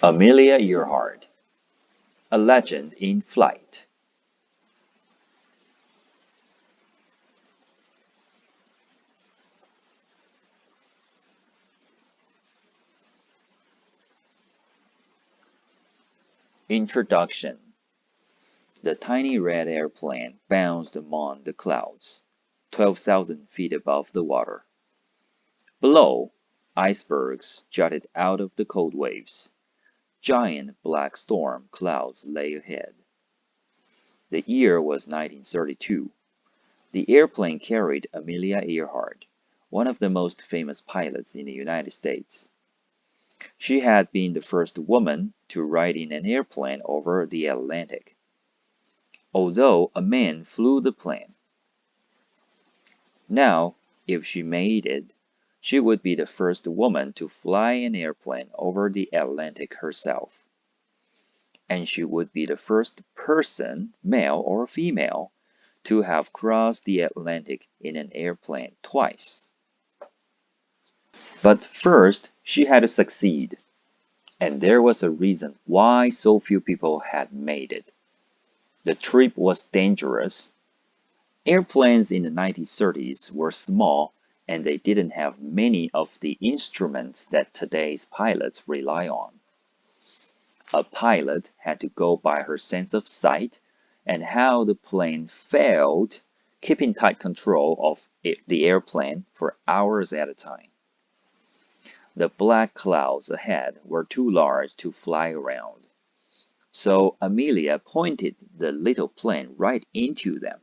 Amelia Earhart, A Legend in Flight. Introduction. The tiny red airplane bounced among the clouds, 12,000 feet above the water. Below, icebergs jutted out of the cold waves. Giant black storm clouds lay ahead. The year was 1932. The airplane carried Amelia Earhart, one of the most famous pilots in the United States. She had been the first woman to ride in an airplane over the Atlantic, although a man flew the plane. Now, if she made it, she would be the first woman to fly an airplane over the Atlantic herself. And she would be the first person, male or female, to have crossed the Atlantic in an airplane twice. But first, she had to succeed. And there was a reason why so few people had made it. The trip was dangerous. Airplanes in the 1930s were small, and they didn't have many of the instruments that today's pilots rely on. A pilot had to go by her sense of sight and how the plane failed, keeping tight control of the airplane for hours at a time. The black clouds ahead were too large to fly around, so Amelia pointed the little plane right into them.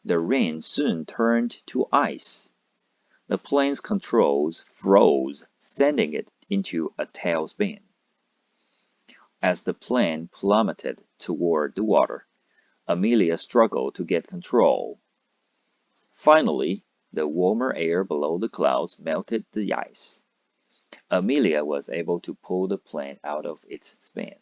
The rain soon turned to ice. The plane's controls froze, sending it into a tailspin. As the plane plummeted toward the water, Amelia struggled to get control. Finally, the warmer air below the clouds melted the ice. Amelia was able to pull the plane out of its spin.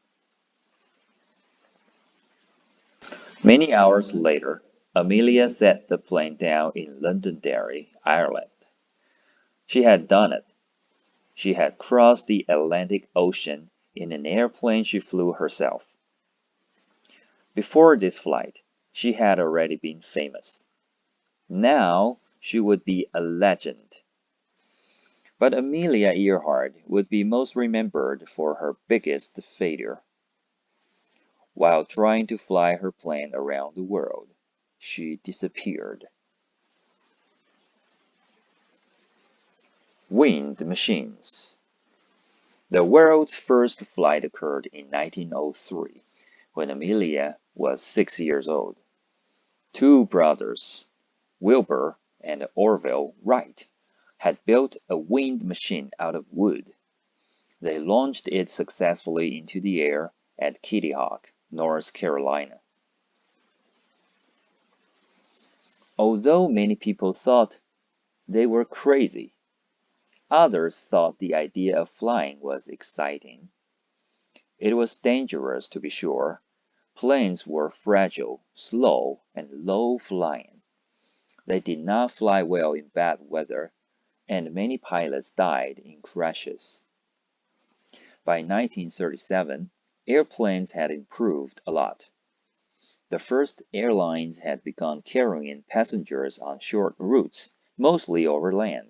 Many hours later, Amelia set the plane down in Londonderry, Ireland. She had done it. She had crossed the Atlantic Ocean in an airplane she flew herself. Before this flight, she had already been famous. Now she would be a legend. But Amelia Earhart would be most remembered for her biggest failure. While trying to fly her plane around the world, she disappeared. Wind machines. The world's first flight occurred in 1903, when Amelia was 6 years old. Two brothers, Wilbur and Orville Wright, had built a wind machine out of wood. They launched it successfully into the air at Kitty Hawk, North Carolina. Although many people thought they were crazy, others thought the idea of flying was exciting. It was dangerous, to be sure. Planes were fragile, slow, and low-flying. They did not fly well in bad weather, and many pilots died in crashes. By 1937, airplanes had improved a lot. The first airlines had begun carrying passengers on short routes, mostly over land.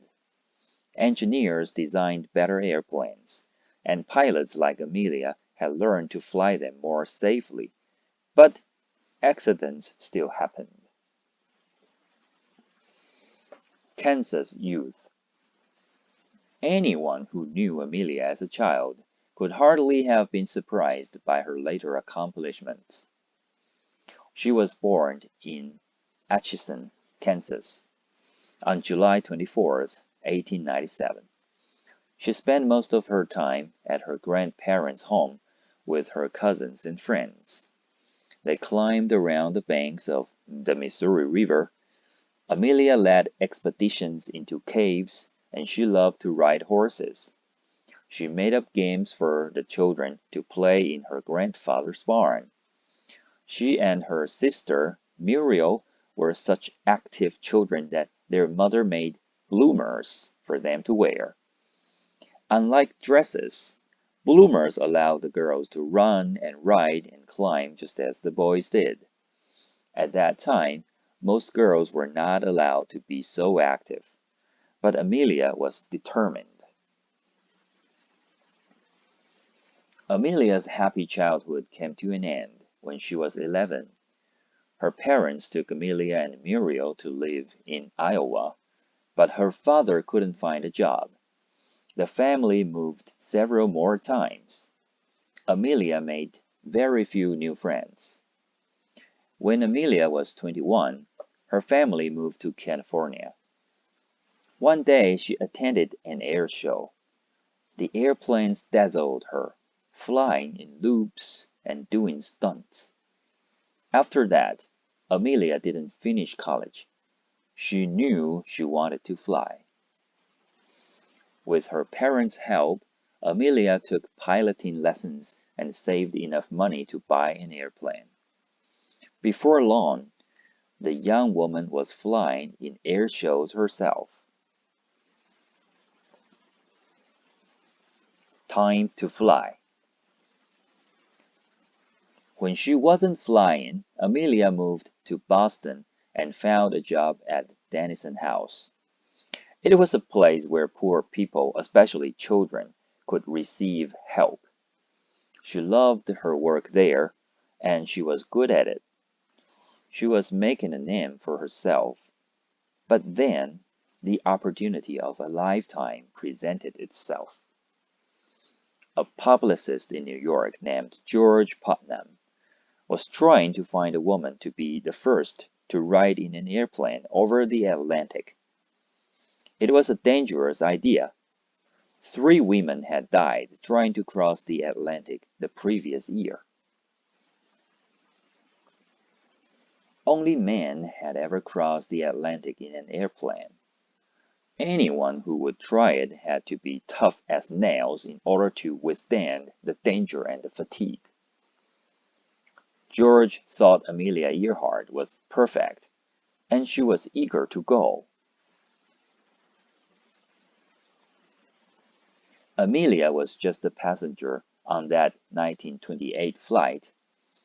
Engineers designed better airplanes, and pilots like Amelia had learned to fly them more safely, but accidents still happened. Kansas youth. Anyone who knew Amelia as a child could hardly have been surprised by her later accomplishments. She was born in Atchison, Kansas, on July 24, 1897. She spent most of her time at her grandparents' home with her cousins and friends. They climbed around the banks of the Missouri River. Amelia led expeditions into caves, and she loved to ride horses. She made up games for the children to play in her grandfather's barn. She and her sister, Muriel, were such active children that their mother made bloomers for them to wear. Unlike dresses, Bloomers allowed the girls to run and ride and climb just as the boys did. At that time, most girls were not allowed to be so active, but Amelia was determined. Amelia's happy childhood came to an end when she was 11. Her parents took Amelia and Muriel to live in Iowa, but her father couldn't find a job. The family moved several more times. Amelia made very few new friends. When Amelia was 21, her family moved to California. One day she attended an air show. The airplanes dazzled her, flying in loops and doing stunts. After that, Amelia didn't finish college. She knew she wanted to fly. With her parents' help, Amelia took piloting lessons and saved enough money to buy an airplane. Before long, the young woman was flying in air shows herself. Time to fly. When she wasn't flying, Amelia moved to Boston and found a job at Dennison House. It was a place where poor people, especially children, could receive help. She loved her work there, and she was good at it. She was making a name for herself. But then, the opportunity of a lifetime presented itself. A publicist in New York named George Putnam was trying to find a woman to be the first to ride in an airplane over the Atlantic. It was a dangerous idea. 3 women had died trying to cross the Atlantic the previous year. Only men had ever crossed the Atlantic in an airplane. Anyone who would try it had to be tough as nails in order to withstand the danger and the fatigue. George thought Amelia Earhart was perfect, and she was eager to go. Amelia was just a passenger on that 1928 flight.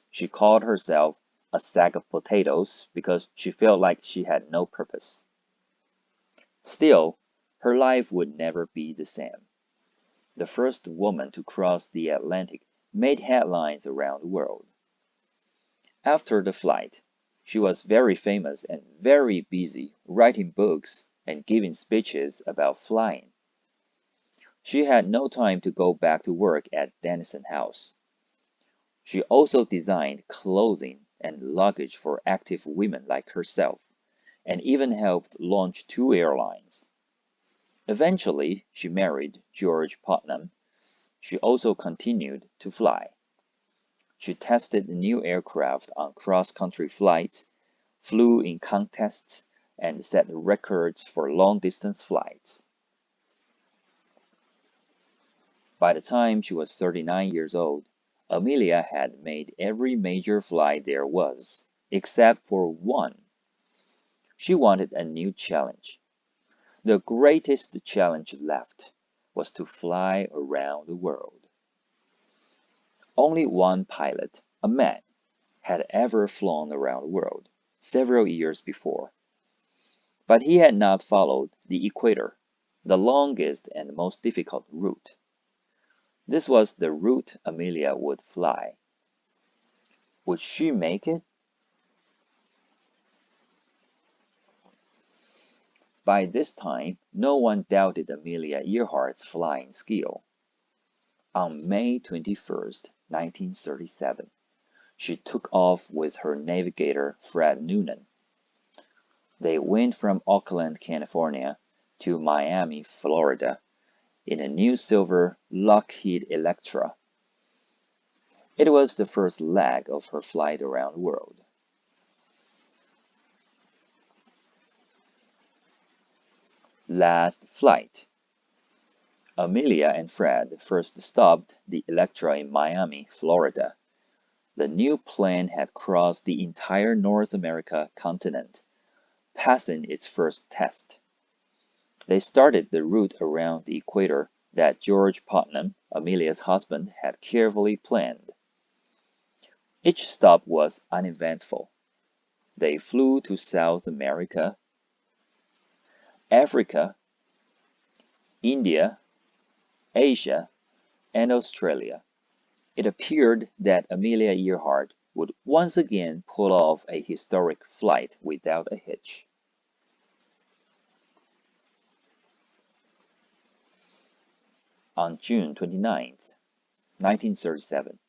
She called herself a sack of potatoes because she felt like she had no purpose. Still, her life would never be the same. The first woman to cross the Atlantic made headlines around the world. After the flight, she was very famous and very busy writing books and giving speeches about flying. She had no time to go back to work at Dennison House. She also designed clothing and luggage for active women like herself, and even helped launch 2 airlines. Eventually, she married George Putnam. She also continued to fly. She tested new aircraft on cross-country flights, flew in contests, and set records for long-distance flights. By the time she was 39 years old, Amelia had made every major flight there was, except for one. She wanted a new challenge. The greatest challenge left was to fly around the world. Only one pilot, a man, had ever flown around the world, several years before. But he had not followed the equator, the longest and most difficult route. This was the route Amelia would fly. Would she make it? By this time, no one doubted Amelia Earhart's flying skill. On May 21st, 1937, she took off with her navigator Fred Noonan. They went from Oakland, California to Miami, Florida, in a new silver Lockheed Electra. It was the first leg of her flight around the world. Last flight. Amelia and Fred first stopped the Electra in Miami, Florida. The new plane had crossed the entire North America continent, passing its first test. They started the route around the equator that George Putnam, Amelia's husband, had carefully planned. Each stop was uneventful. They flew to South America, Africa, India, Asia, and Australia. It appeared that Amelia Earhart would once again pull off a historic flight without a hitch. On June 29, 1937,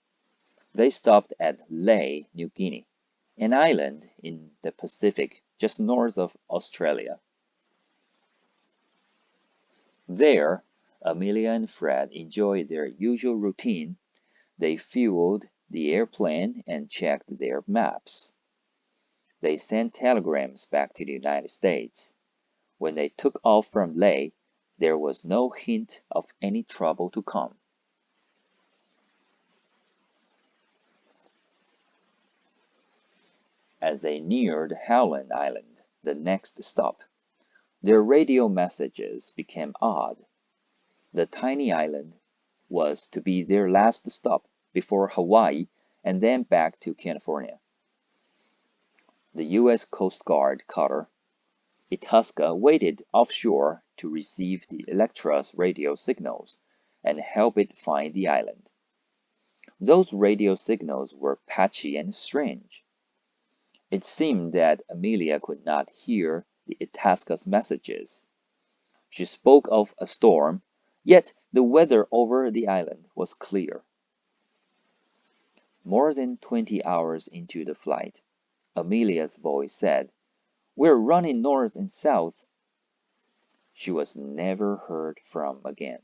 they stopped at Lae, New Guinea, an island in the Pacific just north of Australia. There, Amelia and Fred enjoyed their usual routine. They fueled the airplane and checked their maps. They sent telegrams back to the United States. When they took off from Lae, there was no hint of any trouble to come. As they neared Howland Island, the next stop, their radio messages became odd. The tiny island was to be their last stop before Hawaii and then back to California. The U.S. Coast Guard cutter Itasca waited offshore to receive the Electra's radio signals and help it find the island. Those radio signals were patchy and strange. It seemed that Amelia could not hear the Itasca's messages. She spoke of a storm, yet the weather over the island was clear. More than 20 hours into the flight, Amelia's voice said, "We're running north and south." She was never heard from again.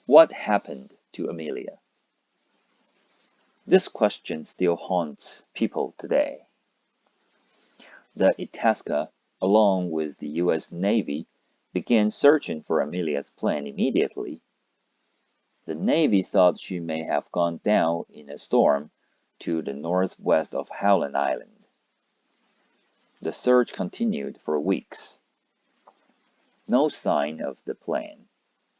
What happened to Amelia? This question still haunts people today. The Itasca, along with the U.S. Navy, began searching for Amelia's plane immediately. The Navy thought she may have gone down in a storm to the northwest of Howland Island. The search continued for weeks. No sign of the plane,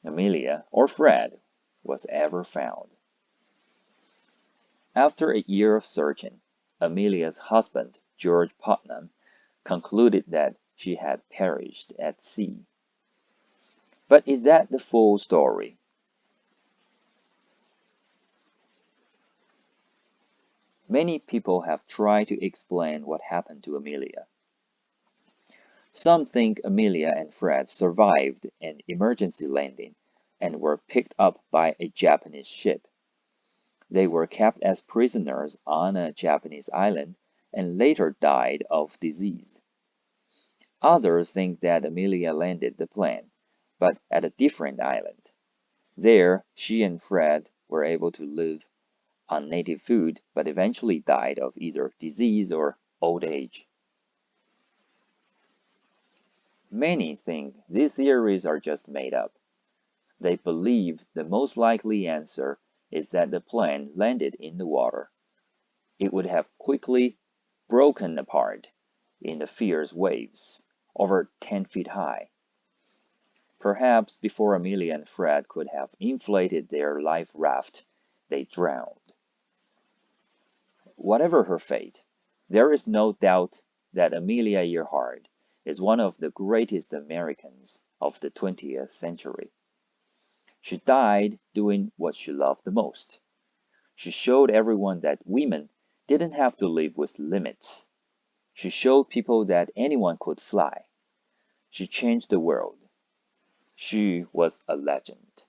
Amelia, or Fred was ever found. After a year of searching, Amelia's husband, George Putnam, concluded that she had perished at sea. But is that the full story? Many people have tried to explain what happened to Amelia. Some think Amelia and Fred survived an emergency landing and were picked up by a Japanese ship. They were kept as prisoners on a Japanese island and later died of disease. Others think that Amelia landed the plane, but at a different island. There, she and Fred were able to live on native food, but eventually died of either disease or old age. Many think these theories are just made up. They believe the most likely answer is that the plane landed in the water. It would have quickly broken apart in the fierce waves, over 10 feet high. Perhaps before Amelia and Fred could have inflated their life raft, they drowned. Whatever her fate, there is no doubt that Amelia Earhart is one of the greatest Americans of the 20th century. She died doing what she loved the most. She showed everyone that women didn't have to live with limits. She showed people that anyone could fly. She changed the world. She was a legend.